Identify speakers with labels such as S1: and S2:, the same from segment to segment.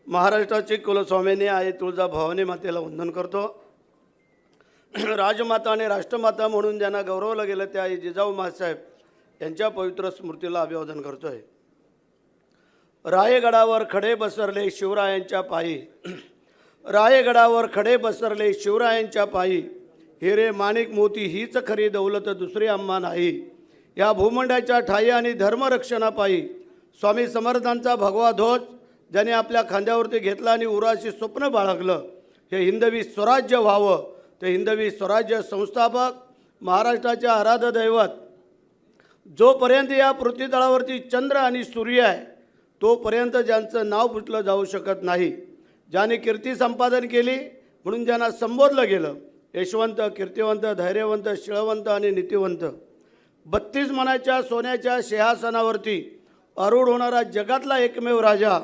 S1: महाराष्ट्राची कुलस्वामिनी आई तुळजाभवानी मातेला वंदन करतो। राजमाता आणि राष्ट्रमाता म्हणून ज्यांना गौरवलं गेलं त्या आई जिजाऊ मासाहेब यांच्या पवित्र स्मृतीला अभिवादन करतोय। रायगडावर खडे बसरले शिवरायांच्या पायी, रायगडावर खडे बसरले शिवरायांच्या पायी, हिरे माणिक मोती हीच खरी दौलत दुसरी आम्हा नाही। या भूमंडाच्या ठाई आणि धर्मरक्षणापायी स्वामी समर्थांचा भगवा ध्वज ज्याने आपल्या खांद्यावरती घेतला आणि उराशी स्वप्न बाळगलं, हे हिंदवी स्वराज्य व्हावं, ते हिंदवी स्वराज्य संस्थापक महाराष्ट्राचे आराध्य दैवत जोपर्यंत या पृथ्वीतळावरती चंद्र आणि सूर्य आहे तोपर्यंत ज्यांचं नाव पुटलं जाऊ शकत नाही, ज्याने कीर्ती संपादन केली म्हणून ज्यांना संबोधलं गेलं यशवंत, कीर्तिवंत, धैर्यवंत, शिळवंत आणि नीतिवंत, 32 मनाच्या सोन्याच्या सिंहासनावरती आरूढ होणारा जगातला एकमेव राजा,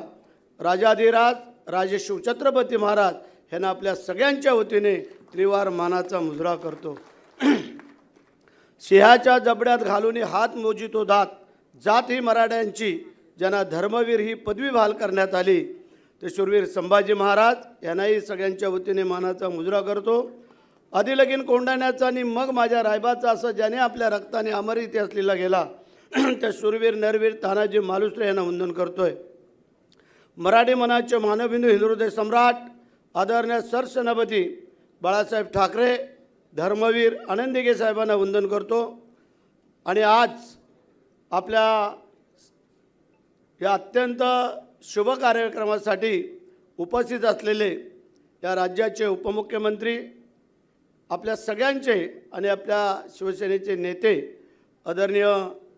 S1: राजाधिराज राजे शिवछत्रपती महाराज यांना आपल्या सगळ्यांच्या वतीने त्रिवार मानाचा मुजरा करतो। सिंहाच्या जबड्यात घालून हात मोजितो दात, जात ही मराठ्यांची, ज्यांना धर्मवीर ही पदवी बहाल करण्यात आली ते शूरवीर संभाजी महाराज यांनाही सगळ्यांच्या वतीने मानाचा मुजरा करतो। आधी लगीन कोंडाण्याचा आणि मग माझ्या रायबाचा असं ज्याने आपल्या रक्ताने अमर इतिहास लिहिला गेला त्या शूरवीर नरवीर तानाजी मालुसरे यांना वंदन करतोय। मराठी मनाचे मानवबिंदू हिंदुहृदय सम्राट आदरणीय सरसेनापती बाळासाहेब ठाकरे, धर्मवीर आनंदीगे साहेबांना वंदन करतो। आणि आज आपल्या या अत्यंत शुभ कार्यक्रमासाठी उपस्थित असलेले या राज्याचे उपमुख्यमंत्री, आपल्या सगळ्यांचे आणि आपल्या शिवसेनेचे नेते आदरणीय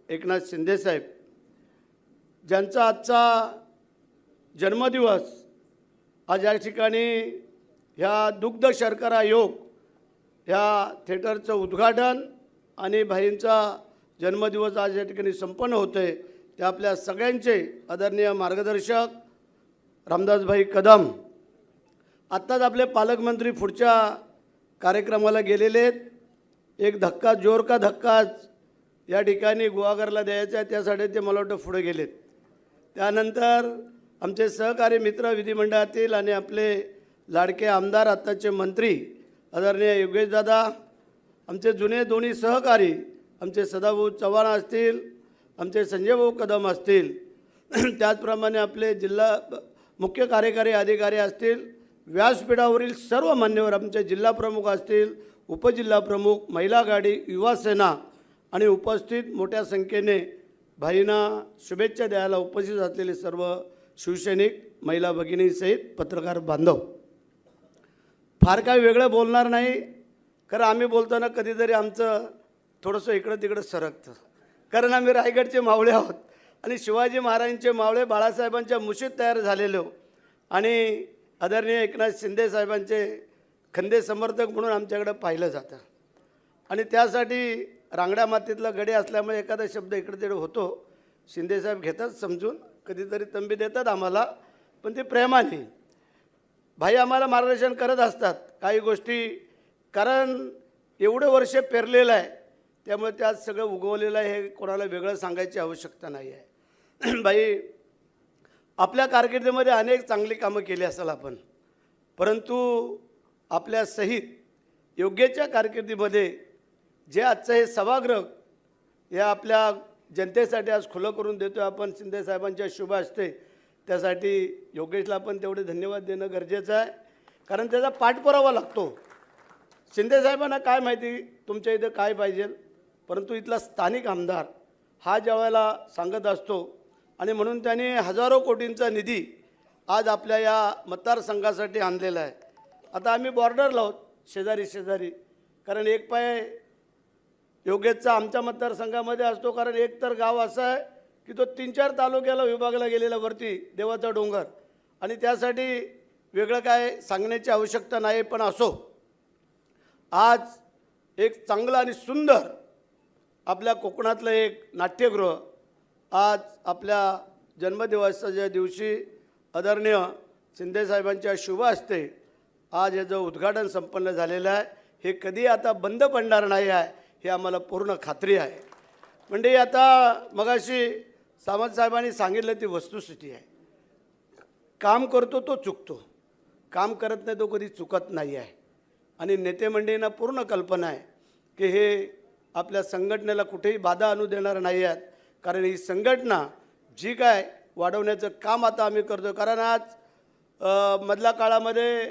S1: एकनाथ शिंदे साहेब, ज्यांचा आजचा जन्मदिवस, आज या ठिकाणी ह्या दुग्ध शर्करा योग ह्या थिएटरचं उद्घाटन आणि भाईंचा जन्मदिवस आज या ठिकाणी संपन्न होतो आहे, ते आपल्या सगळ्यांचे आदरणीय मार्गदर्शक रामदासभाई कदम, आत्ताच आपले पालकमंत्री पुढच्या कार्यक्रमाला गेलेले आहेत। एक धक्का जोर का धक्काच या ठिकाणी गुहागरला द्यायचा आहे, त्यासाठी ते मला वाटतं पुढे गेलेत। त्यानंतर आमचे सहकारी मित्र विधिमंडळातील आणि आपले लाडके आमदार आत्ताचे मंत्री आदरणीय योगेशदादा, आमचे जुने दोन्ही सहकारी आमचे सदाभाऊ चव्हाण असतील, आमचे संजयभाऊ कदम असतील, त्याचप्रमाणे आपले जिल्हा मुख्य कार्यकारी अधिकारी असतील, व्यासपीठावरील सर्व मान्यवर, आमचे जिल्हा प्रमुख असतील, उपजिल्हा प्रमुख, महिला आघाडी, युवा सेना आणि उपस्थित मोठ्या संख्येने भाईंना शुभेच्छा द्यायला उपस्थित असलेले सर्व शिवसैनिक, महिला भगिनीसहित पत्रकार बांधव, फार काही वेगळं बोलणार नाही, कारण आम्ही बोलताना कधीतरी आमचं थोडंसं इकडं तिकडं सरकतं, कारण आम्ही रायगडचे मावळे आहोत आणि शिवाजी महाराजांचे मावळे बाळासाहेबांच्या मुशीत तयार झालेलो आणि आदरणीय एकनाथ शिंदे साहेबांचे खंदे समर्थक म्हणून आमच्याकडे पाहिलं जातं। आणि त्यासाठी रांगड्या मातीतला गडे असल्यामुळे एखादा शब्द इकडे तिकडे होतो, शिंदेसाहेब घेतात समजून, कधीतरी तंबी देतात आम्हाला, पण ते प्रेमाने भाई आम्हाला मार्गदर्शन करत असतात काही गोष्टी, कारण एवढं वर्ष पेरलेलं आहे त्यामुळे त्यात सगळं उगवलेलं आहे, हे कोणाला वेगळं सांगायची आवश्यकता नाही आहे। भाई आपल्या कारकिर्दीमध्ये अनेक चांगली कामं केली असेल आपण, परंतु आपल्या सहित योग्यच्या कारकिर्दीमध्ये जे आजचं हे सभागृह हे आपल्या जनतेसाठी आज खुलं करून देतो आपण शिंदेसाहेबांच्या शुभ हस्ते, त्यासाठी योगेशला पण तेवढे धन्यवाद देणं गरजेचं आहे, कारण त्याचा पाठपुरावा लागतो। शिंदेसाहेबांना काय माहिती तुमच्या इथं काय पाहिजे, परंतु इथला स्थानिक आमदार हा ज्या वेळेला सांगत असतो आणि म्हणून त्याने हजारो कोटींचा निधी आज आपल्या या मतदारसंघासाठी आणलेला आहे। आता आम्ही बॉर्डरला आहोत, शेजारी, कारण एक पाय योगेशचा आमच्या मतदारसंघामध्ये असतो, कारण एक तर गाव असं आहे की तो 3-4 तालुक्याला विभागला गेलेला वरती देवाचा डोंगर, आणि त्यासाठी वेगळं काय सांगण्याची आवश्यकता नाही, पण असो, आज एक चांगलं आणि सुंदर आपल्या कोकणातलं एक नाट्यगृह आज आपल्या जन्मदिवसाच्या दिवशी आदरणीय शिंदेसाहेबांच्या शुभ हस्ते आज याचं उद्घाटन संपन्न झालेलं आहे। हे कधी आता बंद पडणार नाही आहे, हे आम्हाला पूर्ण खात्री आहे। म्हणजे आता मगाशी सामंत साहेबांनी सांगितलं ती वस्तुस्थिती आहे। काम करतो तो चुकतो, काम करत नाही तो कधी चुकत नाही आहे. आणि नेते मंडळींना पूर्ण कल्पना आहे की हे आपल्या संघटनेला कुठेही बाधा आणू देणार नाही आहेत. कारण ही संघटना जी काय वाढवण्याचं काम आता आम्ही करतो. कारण आज मधल्या काळामध्ये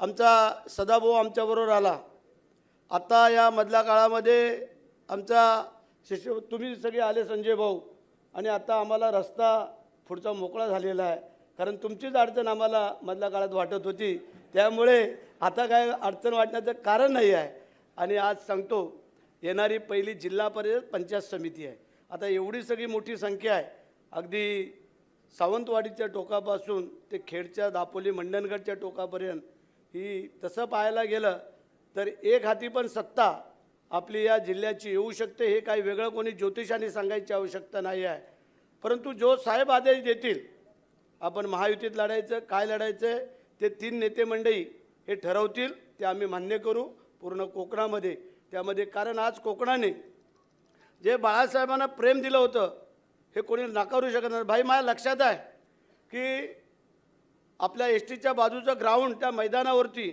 S1: आमचा सदाभाऊ आमच्याबरोबर आला. आता या मधल्या काळामध्ये आमचा शिष्य तुम्ही सगळे आले संजय भाऊ, आणि आता आम्हाला रस्ता पुढचा मोकळा झालेला आहे. कारण तुमचीच अडचण आम्हाला मधल्या काळात वाटत होती, त्यामुळे आता काय अडचण वाटण्याचं कारण नाही आहे. आणि आज सांगतो, येणारी पहिली जिल्हा परिषद पंचायत समिती आहे. आता एवढी सगळी मोठी संख्या आहे, अगदी सावंतवाडीच्या टोकापासून ते खेडच्या दापोली मंडणगडच्या टोकापर्यंत. ही तसं पाहायला गेलं तर एक हाती पण सत्ता आपली या जिल्ह्याची येऊ शकते. हे काही वेगळं कोणी ज्योतिषाने सांगायची आवश्यकता नाही आहे. परंतु जो साहेब आदेश देतील, आपण महायुतीत लढायचं काय लढायचं ते 3 नेते मंडळी हे ठरवतील, ते आम्ही मान्य करू पूर्ण कोकणामध्ये. त्यामध्ये कारण आज कोकणाने जे बाळासाहेबांना प्रेम दिलं होतं हे कोणी नाकारू शकत नाही. भाई माझ्या लक्षात आहे की आपल्या एसटीच्या बाजूचं ग्राउंड त्या मैदानावरती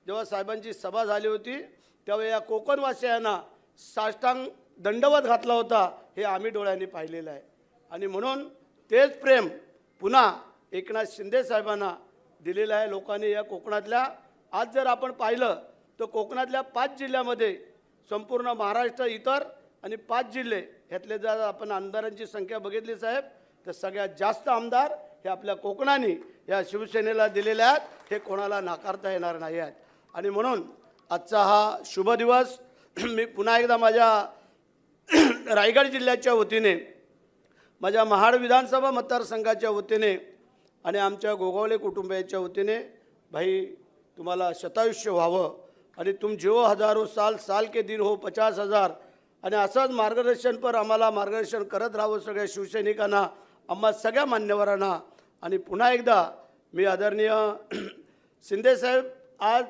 S1: जेव्हा साहेबांची सभा झाली होती तेव्हा या कोकणवासियांना साष्टांग दंडवत घातला होता, हे आम्ही डोळ्यांनी पाहिलेलं आहे. आणि म्हणून तेच प्रेम पुन्हा एकनाथ शिंदे साहेबांना दिलेलं आहे लोकांनी या कोकणातल्या. आज जर आपण पाहिलं तर कोकणातल्या 5 जिल्ह्यामध्ये संपूर्ण महाराष्ट्र इतर आणि 5 जिल्हे ह्यातले जर आपण आमदारांची संख्या बघितली साहेब तर सगळ्यात जास्त आमदार हे आपल्या कोकणाने या शिवसेनेला दिलेले आहेत. हे कोणाला नाकारता येणार नाही आहेत. आणि म्हणून आजचा हा शुभ दिवस मी पुन्हा एकदा माझ्या रायगड जिल्ह्याच्या वतीने, माझ्या महाड विधानसभा मतदारसंघाच्या वतीने आणि आमच्या गोगावले कुटुंबियाच्या वतीने भाई तुम्हाला शतायुष्य व्हावं आणि तुम जिओ हजारो साल, साल के दिन हो 50,000. आणि असंच मार्गदर्शन पर आम्हाला मार्गदर्शन करत राहावं सगळ्या शिवसैनिकांना, आम्हा सगळ्या मान्यवरांना. आणि पुन्हा एकदा मी आदरणीय शिंदेसाहेब आज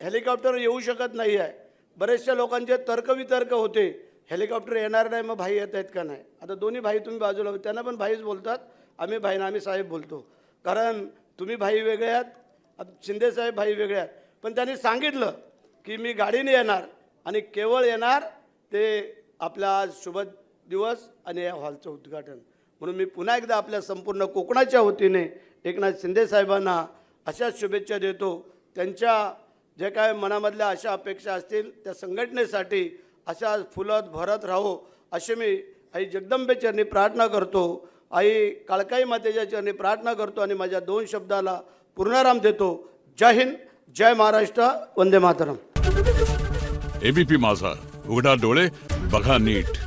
S1: हेलिकॉप्टर येऊ शकत नाही आहे. बरेचशा लोकांचे तर्कवितर्क होते, हेलिकॉप्टर येणार नाही मग भाई येत आहेत का नाही. आता दोन्ही भाई तुम्ही बाजूला, त्यांना पण भाईच बोलतात, आम्ही भाई ना आम्ही साहेब बोलतो. कारण तुम्ही भाई वेगळे आहेत, शिंदेसाहेब भाई वेगळे आहेत. पण त्यांनी सांगितलं की मी गाडीने येणार आणि केवळ येणार ते आपला आज शुभ दिवस आणि या हॉलचं उद्घाटन. म्हणून मी पुन्हा एकदा आपल्या संपूर्ण कोकणाच्या वतीने एकनाथ शिंदे साहेबांना अशाच शुभेच्छा देतो. त्यांच्या जे काय मनामधल्या अशा अपेक्षा असतील त्या संघटनेसाठी अशा फुलत भरत राहो असे मी आई जगदंबे चरणी प्रार्थना करतो, आई काळकाई मातेच्या चरणी प्रार्थना करतो आणि माझ्या 2 शब्दाला पूर्णाराम देतो. जय हिंद, जय महाराष्ट्र, वंदे मातरम.
S2: एबीपी माझा, उघडा डोळे बघा नीट.